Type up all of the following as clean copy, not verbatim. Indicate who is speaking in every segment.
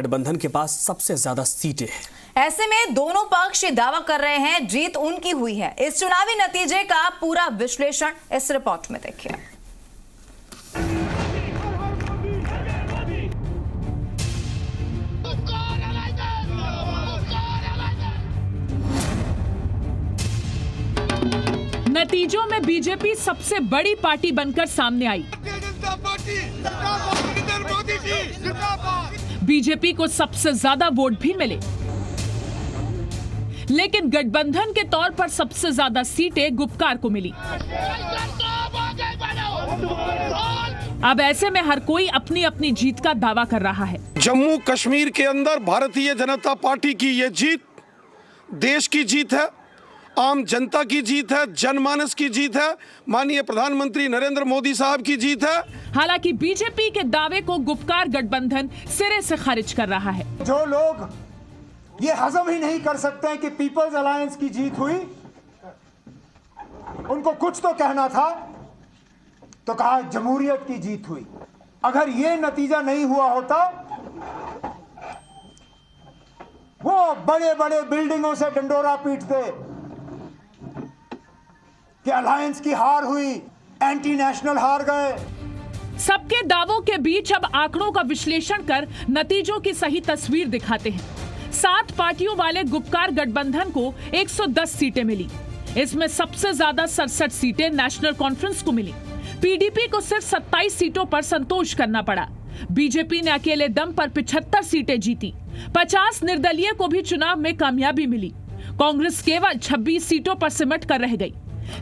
Speaker 1: गठबंधन के पास सबसे ज्यादा सीटें हैं।
Speaker 2: ऐसे में दोनों पक्ष दावा कर रहे हैं जीत उनकी हुई है। इस चुनावी नतीजे का पूरा विश्लेषण इस रिपोर्ट में देखिए।
Speaker 3: नतीजों में बीजेपी सबसे बड़ी पार्टी बनकर सामने आई। बीजेपी को सबसे ज्यादा वोट भी मिले, लेकिन गठबंधन के तौर पर सबसे ज्यादा सीटें गुपकार को मिली। अब ऐसे में हर कोई अपनी अपनी जीत का दावा कर रहा है।
Speaker 4: जम्मू कश्मीर के अंदर भारतीय जनता पार्टी की ये जीत देश की जीत है, आम जनता की जीत है, जनमानस की जीत है, माननीय प्रधानमंत्री नरेंद्र मोदी साहब की जीत है।
Speaker 3: हालांकि बीजेपी के दावे को गुपकार गठबंधन सिरे से खारिज कर रहा है।
Speaker 5: जो लोग ये हजम ही नहीं कर सकते हैं कि पीपल्स अलायंस की जीत हुई, उनको कुछ तो कहना था, तो कहा जमहूरियत की जीत हुई। अगर ये नतीजा नहीं हुआ होता, वो बड़े बड़े बिल्डिंगों से डंडोरा पीटते कि अलायंस की हार हुई, एंटी नेशनल हार गए।
Speaker 3: सबके दावों के बीच अब आंकड़ों का विश्लेषण कर नतीजों की सही तस्वीर दिखाते हैं। 7 पार्टियों वाले गुपकार गठबंधन को 110 सीटें मिली। इसमें सबसे ज्यादा 67 सीटें नेशनल कॉन्फ्रेंस को मिली। पीडीपी को सिर्फ 27 सीटों पर संतोष करना पड़ा। बीजेपी ने अकेले दम पर 75 सीटें जीती। 50 निर्दलीय को भी चुनाव में कामयाबी मिली। कांग्रेस केवल 26 सीटों पर सिमट कर रह गई।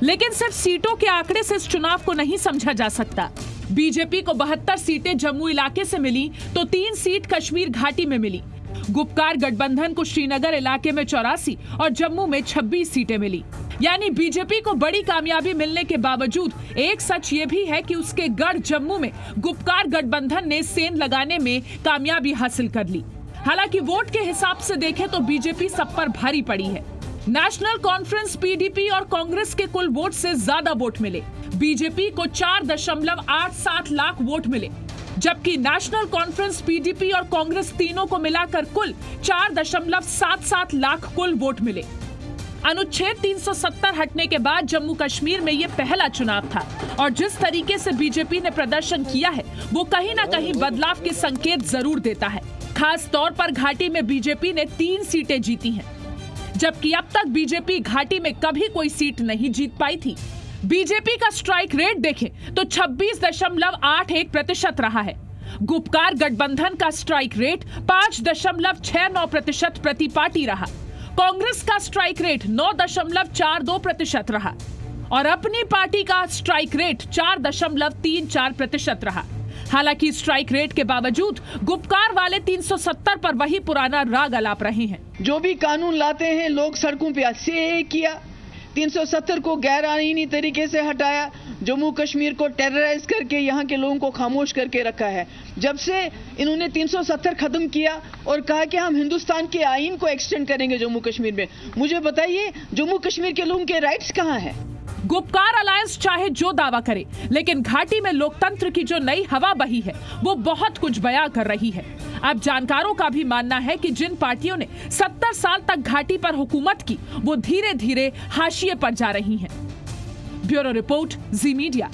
Speaker 3: लेकिन सिर्फ सीटों के आंकड़े से इस चुनाव को नहीं समझा जा सकता। बीजेपी को 72 सीटें जम्मू इलाके से मिली तो 3 सीट कश्मीर घाटी में मिली। गुपकार गठबंधन को श्रीनगर इलाके में 84 और जम्मू में 26 सीटें मिली। यानी बीजेपी को बड़ी कामयाबी मिलने के बावजूद एक सच ये भी है कि उसके गढ़ जम्मू में गुपकार गठबंधन ने सेंध लगाने में कामयाबी हासिल कर ली। हालांकि वोट के हिसाब से देखें तो बीजेपी सब पर भारी पड़ी है। नेशनल कॉन्फ्रेंस, पीडीपी और कांग्रेस के कुल वोट से ज्यादा वोट मिले। बीजेपी को 4.87 लाख वोट मिले, जबकि नेशनल कॉन्फ्रेंस, पीडीपी और कांग्रेस तीनों को मिलाकर कुल 4.77 लाख कुल वोट मिले। अनुच्छेद 370 हटने के बाद जम्मू कश्मीर में यह पहला चुनाव था और जिस तरीके से बीजेपी ने प्रदर्शन किया है वो कहीं ना कहीं बदलाव के संकेत जरूर देता है। खास तौर पर घाटी में बीजेपी ने 3 सीटें जीती हैं, जबकि अब तक बीजेपी घाटी में कभी कोई सीट नहीं जीत पाई थी। बीजेपी का स्ट्राइक रेट देखें तो 26.81% रहा है। गुपकार गठबंधन का स्ट्राइक रेट 5.69% प्रति पार्टी रहा। कांग्रेस का स्ट्राइक रेट 9.42% रहा और अपनी पार्टी का स्ट्राइक रेट 4.34% रहा। हालांकि स्ट्राइक रेट के बावजूद गुपकार वाले 370 पर वही पुराना राग अलाप रहे हैं।
Speaker 6: जो भी कानून लाते हैं लोग सड़कों पे से किया, 370 को गैर आईनी तरीके से हटाया, जम्मू कश्मीर को टेरराइज करके यहाँ के लोगों को खामोश करके रखा है। जब से इन्होंने 370 खत्म किया और कहा कि हम हिंदुस्तान के आईन को एक्सटेंड करेंगे जम्मू कश्मीर में, मुझे बताइए जम्मू कश्मीर के लोगों के राइट्स कहाँ हैं?
Speaker 3: गुपकार अलायंस चाहे जो दावा करे, लेकिन घाटी में लोकतंत्र की जो नई हवा बही है वो बहुत कुछ बयां कर रही है। अब जानकारों का भी मानना है कि जिन पार्टियों ने 70 साल तक घाटी पर हुकूमत की वो धीरे धीरे हाशिए पर जा रही हैं। ब्यूरो रिपोर्ट, जी मीडिया।